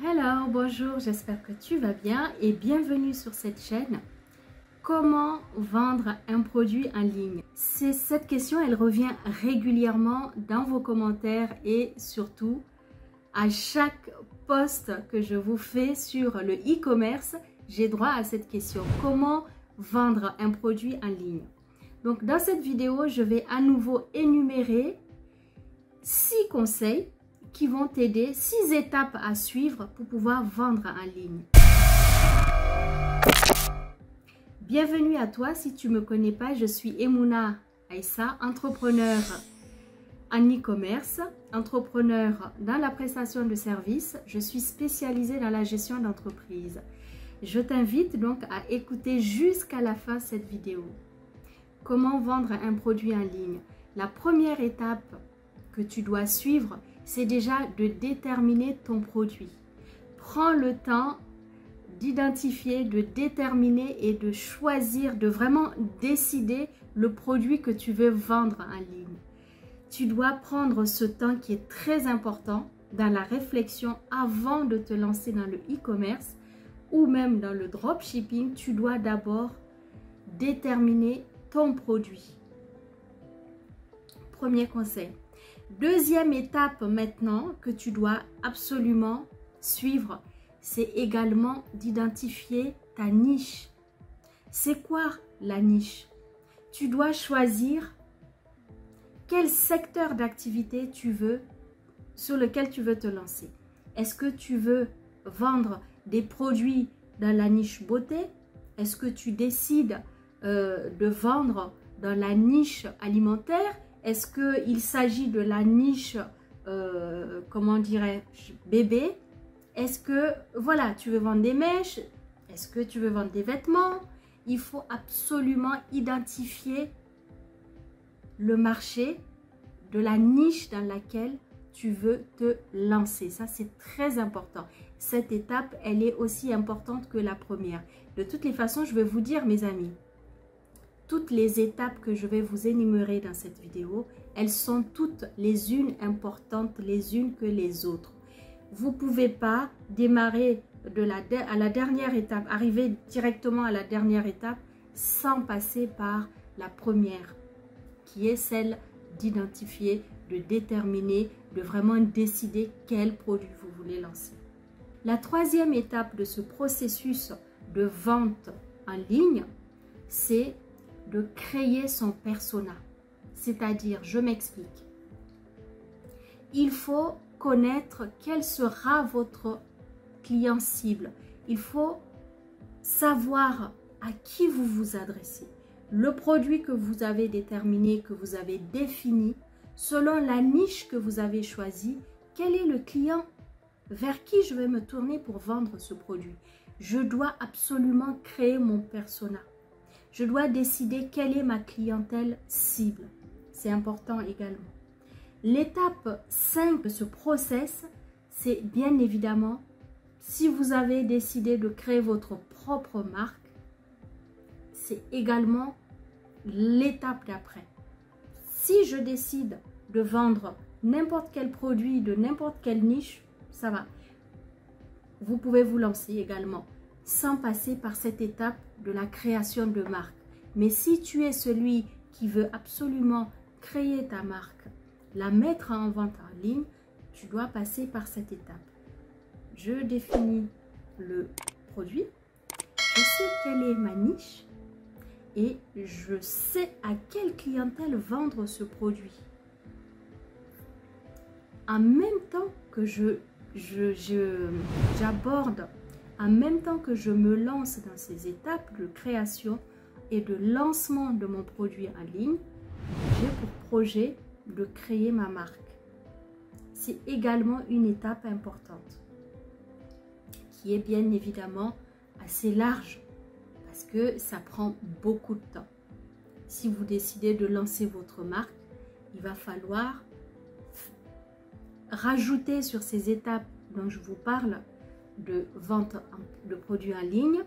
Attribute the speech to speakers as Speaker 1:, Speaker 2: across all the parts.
Speaker 1: Hello, bonjour, j'espère que tu vas bien et bienvenue sur cette chaîne. Comment vendre un produit en ligne? Cette question, elle revient régulièrement dans vos commentaires et surtout à chaque post que je vous fais sur le e-commerce, j'ai droit à cette question. Comment vendre un produit en ligne? Donc dans cette vidéo, je vais à nouveau énumérer 6 conseils qui vont t'aider, 6 étapes à suivre pour pouvoir vendre en ligne. Bienvenue à toi, si tu ne me connais pas, je suis Emouna Aïssa, entrepreneur en e-commerce, entrepreneur dans la prestation de services. Je suis spécialisée dans la gestion d'entreprise. Je t'invite donc à écouter jusqu'à la fin cette vidéo. Comment vendre un produit en ligne? La première étape que tu dois suivre, c'est déjà de déterminer ton produit. Prends le temps d'identifier, de déterminer et de choisir, de vraiment décider le produit que tu veux vendre en ligne. Tu dois prendre ce temps qui est très important dans la réflexion avant de te lancer dans le e-commerce ou même dans le dropshipping. Tu dois d'abord déterminer ton produit. Premier conseil. Deuxième étape maintenant que tu dois absolument suivre, c'est également d'identifier ta niche. C'est quoi la niche? Tu dois choisir quel secteur d'activité tu veux, sur lequel tu veux te lancer. Est-ce que tu veux vendre des produits dans la niche beauté? Est-ce que tu décides de vendre dans la niche alimentaire? Est-ce qu'il s'agit de la niche, comment dirais-je, bébé? Est-ce que, voilà, tu veux vendre des mèches? Est-ce que tu veux vendre des vêtements? Il faut absolument identifier le marché de la niche dans laquelle tu veux te lancer. Ça, c'est très important. Cette étape, elle est aussi importante que la première. De toutes les façons, je vais vous dire, mes amis, toutes les étapes que je vais vous énumérer dans cette vidéo, elles sont toutes les unes importantes les unes que les autres. Vous ne pouvez pas démarrer à la dernière étape, arriver directement à la dernière étape sans passer par la première, qui est celle d'identifier, de déterminer, de vraiment décider quel produit vous voulez lancer. La troisième étape de ce processus de vente en ligne, c'est de créer son persona. C'est-à-dire, je m'explique. Il faut connaître quel sera votre client cible. Il faut savoir à qui vous vous adressez. Le produit que vous avez déterminé, que vous avez défini, selon la niche que vous avez choisie, quel est le client vers qui je vais me tourner pour vendre ce produit? Je dois absolument créer mon persona. Je dois décider quelle est ma clientèle cible. C'est important également. L'étape 5 de ce process, c'est bien évidemment, si vous avez décidé de créer votre propre marque, c'est également l'étape d'après. Si je décide de vendre n'importe quel produit de n'importe quelle niche, ça va. Vous pouvez vous lancer également sans passer par cette étape de la création de marque. Mais si tu es celui qui veut absolument créer ta marque, la mettre en vente en ligne, tu dois passer par cette étape. Je définis le produit, je sais quelle est ma niche et je sais à quelle clientèle vendre ce produit. En même temps que j'aborde, en même temps que je me lance dans ces étapes de création et de lancement de mon produit en ligne, j'ai pour projet de créer ma marque. C'est également une étape importante qui est bien évidemment assez large parce que ça prend beaucoup de temps. Si vous décidez de lancer votre marque, il va falloir rajouter sur ces étapes dont je vous parle de vente de produits en ligne,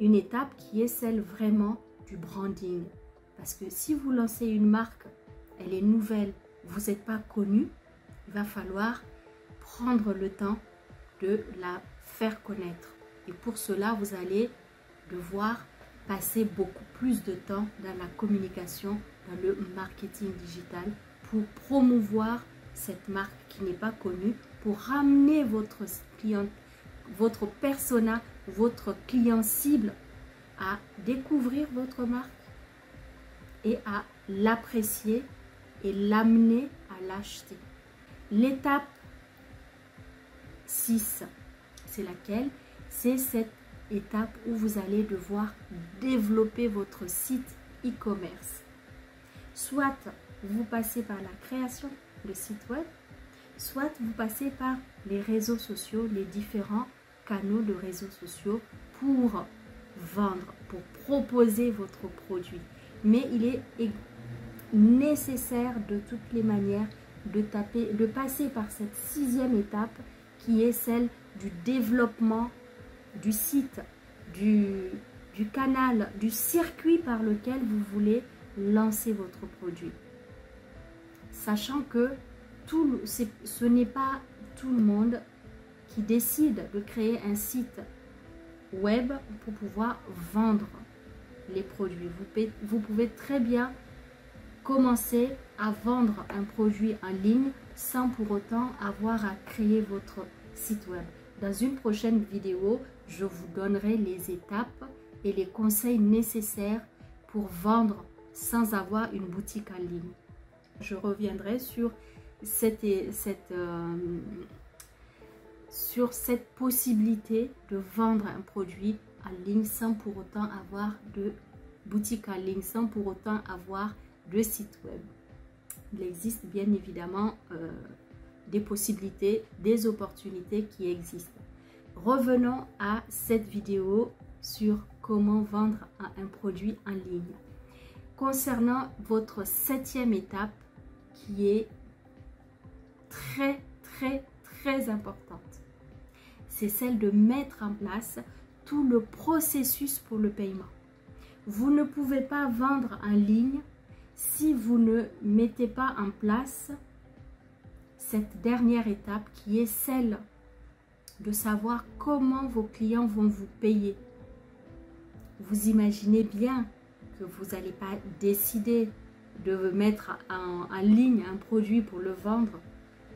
Speaker 1: une étape qui est celle vraiment du branding. Parce que si vous lancez une marque, elle est nouvelle, vous n'êtes pas connu, il va falloir prendre le temps de la faire connaître. Et pour cela, vous allez devoir passer beaucoup plus de temps dans la communication, dans le marketing digital pour promouvoir cette marque qui n'est pas connue, pour ramener votre client, votre persona, votre client cible à découvrir votre marque et à l'apprécier et l'amener à l'acheter. L'étape 6, c'est laquelle? C'est cette étape où vous allez devoir développer votre site e-commerce. Soit vous passez par la création de site web, soit vous passez par les réseaux sociaux, les différents canaux de réseaux sociaux pour vendre, pour proposer votre produit. Mais il est nécessaire de toutes les manières de passer par cette 6e étape qui est celle du développement du site, du canal, du circuit par lequel vous voulez lancer votre produit. Sachant que ce n'est pas tout le monde qui décide de créer un site web pour pouvoir vendre les produits. Vous pouvez très bien commencer à vendre un produit en ligne sans pour autant avoir à créer votre site web. Dans une prochaine vidéo, je vous donnerai les étapes et les conseils nécessaires pour vendre sans avoir une boutique en ligne. Je reviendrai sur cette possibilité de vendre un produit en ligne sans pour autant avoir de boutique en ligne, sans pour autant avoir de site web. Il existe bien évidemment des possibilités, des opportunités qui existent. Revenons à cette vidéo sur comment vendre un produit en ligne. Concernant votre 7e étape qui est très importante, c'est celle de mettre en place tout le processus pour le paiement. Vous ne pouvez pas vendre en ligne si vous ne mettez pas en place cette dernière étape qui est celle de savoir comment vos clients vont vous payer. Vous imaginez bien que vous n'allez pas décider de mettre en ligne un produit pour le vendre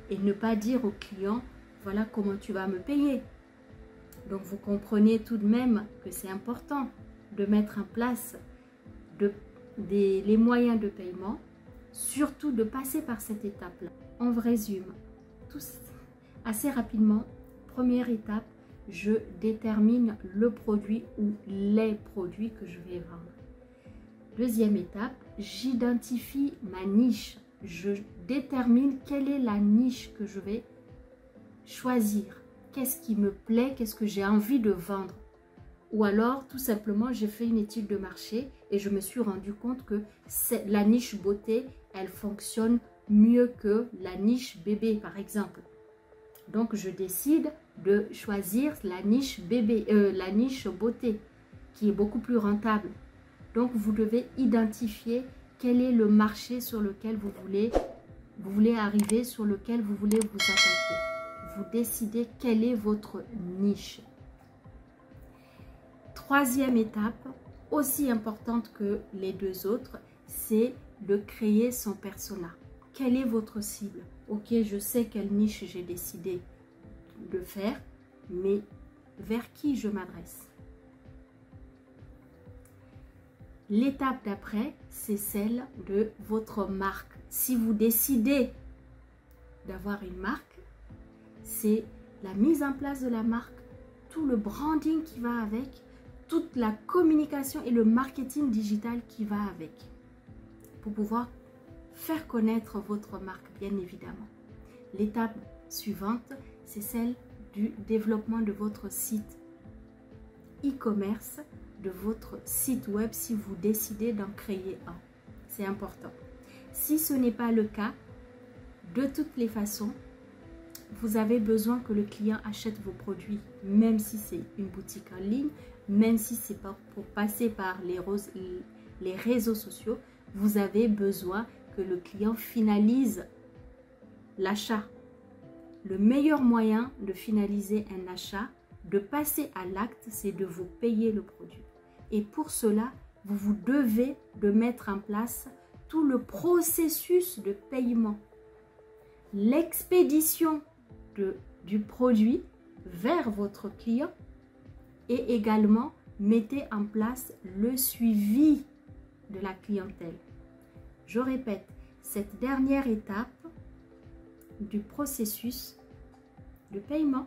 Speaker 1: et ne pas dire au client, voilà comment tu vas me payer. Donc vous comprenez tout de même que c'est important de mettre en place les moyens de paiement, surtout de passer par cette étape-là. On résume tous assez rapidement. Première étape, je détermine le produit ou les produits que je vais vendre. Deuxième étape, j'identifie ma niche. Je détermine quelle est la niche que je vais choisir. Qu'est-ce qui me plaît, qu'est-ce que j'ai envie de vendre. Ou alors, tout simplement, j'ai fait une étude de marché et je me suis rendu compte que la niche beauté, elle fonctionne mieux que la niche bébé, par exemple. Donc, je décide de choisir la niche bébé, la niche beauté, qui est beaucoup plus rentable. Donc, vous devez identifier quel est le marché sur lequel vous voulez arriver, sur lequel vous voulez vous attaquer. Vous décidez quelle est votre niche. Troisième étape, aussi importante que les deux autres, c'est de créer son persona. Quelle est votre cible? Ok, je sais quelle niche j'ai décidé de faire, mais vers qui je m'adresse? L'étape d'après, c'est celle de votre marque. Si vous décidez d'avoir une marque, c'est la mise en place de la marque, tout le branding qui va avec, toute la communication et le marketing digital qui va avec, pour pouvoir faire connaître votre marque, bien évidemment. L'étape suivante, c'est celle du développement de votre site e-commerce, de votre site web si vous décidez d'en créer un. C'est important. Si ce n'est pas le cas, de toutes les façons, vous avez besoin que le client achète vos produits, même si c'est une boutique en ligne, même si c'est pas pour passer par les réseaux sociaux, vous avez besoin que le client finalise l'achat. le meilleur moyen de finaliser un achat, de passer à l'acte, c'est de vous payer le produit. Et pour cela, vous devez de mettre en place tout le processus de paiement. L'expédition du produit vers votre client et également mettez en place le suivi de la clientèle. Je répète, cette dernière étape du processus de paiement,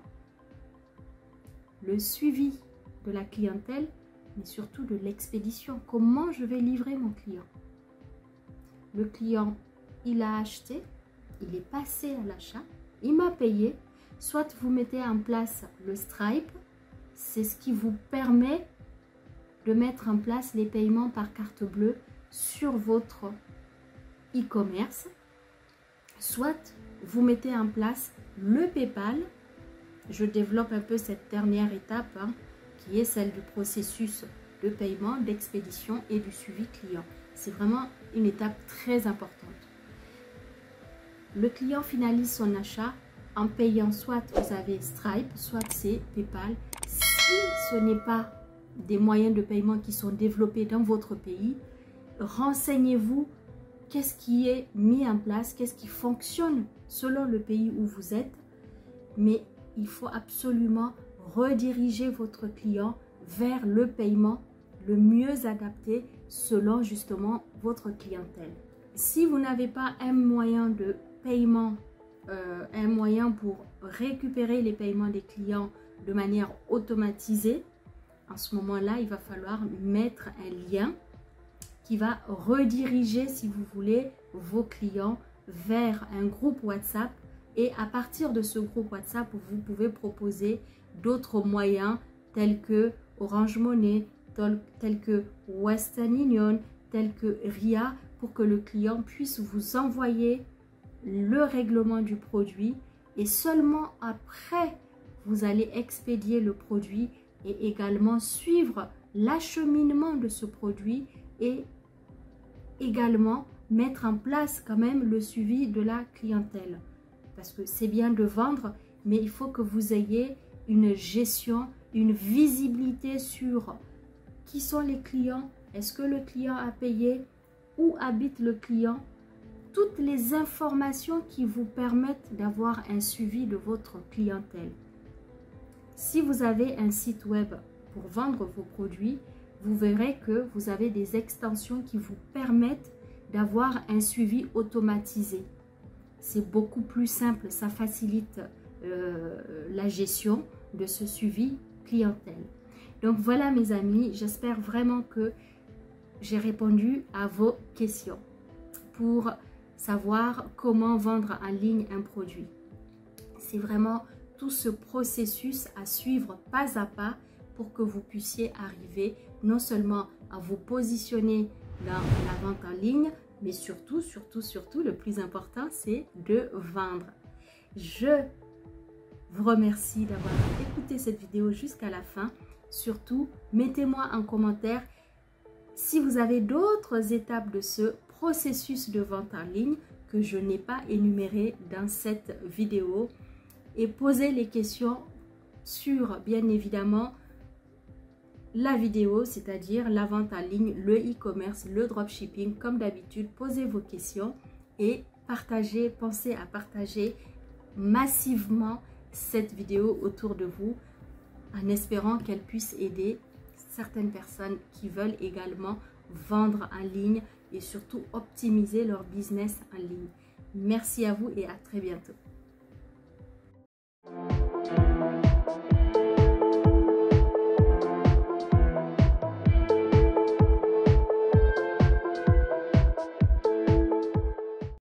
Speaker 1: le suivi de la clientèle, mais surtout de l'expédition. Comment je vais livrer mon client? Le client, il a acheté, il est passé à l'achat, il m'a payé. Soit vous mettez en place le Stripe, c'est ce qui vous permet de mettre en place les paiements par carte bleue sur votre e-commerce. Soit vous mettez en place le PayPal. Je développe un peu cette dernière étape qui est celle du processus de paiement, d'expédition et du suivi client. C'est vraiment une étape très importante. Le client finalise son achat en payant, soit vous avez Stripe, soit c'est PayPal. Si ce n'est pas des moyens de paiement qui sont développés dans votre pays, renseignez-vous qu'est-ce qui est mis en place, qu'est-ce qui fonctionne selon le pays où vous êtes. Mais il faut absolument rediriger votre client vers le paiement le mieux adapté selon justement votre clientèle. Si vous n'avez pas un moyen de paiement, un moyen pour récupérer les paiements des clients de manière automatisée, en ce moment-là, il va falloir mettre un lien qui va rediriger, si vous voulez, vos clients vers un groupe WhatsApp. Et à partir de ce groupe WhatsApp, vous pouvez proposer d'autres moyens tels que Orange Money, tels que Western Union, tels que RIA, pour que le client puisse vous envoyer le règlement du produit. Et seulement après, vous allez expédier le produit et également suivre l'acheminement de ce produit et également mettre en place quand même le suivi de la clientèle. Parce que c'est bien de vendre, mais il faut que vous ayez une gestion, une visibilité sur qui sont les clients, est-ce que le client a payé, où habite le client, toutes les informations qui vous permettent d'avoir un suivi de votre clientèle. Si vous avez un site web pour vendre vos produits, vous verrez que vous avez des extensions qui vous permettent d'avoir un suivi automatisé. C'est beaucoup plus simple, ça facilite la gestion de ce suivi clientèle. Donc voilà mes amis, j'espère vraiment que j'ai répondu à vos questions pour savoir comment vendre en ligne un produit. C'est vraiment tout ce processus à suivre pas à pas pour que vous puissiez arriver non seulement à vous positionner dans la vente en ligne, mais surtout, le plus important, c'est de vendre. Je vous remercie d'avoir écouté cette vidéo jusqu'à la fin. Surtout, mettez-moi en commentaire si vous avez d'autres étapes de ce processus de vente en ligne que je n'ai pas énuméré dans cette vidéo. Et posez les questions sur, bien évidemment, la vidéo, c'est-à-dire la vente en ligne, le e-commerce, le dropshipping. Comme d'habitude, posez vos questions et partagez, pensez à partager massivement cette vidéo autour de vous en espérant qu'elle puisse aider certaines personnes qui veulent également vendre en ligne et surtout optimiser leur business en ligne. Merci à vous et à très bientôt.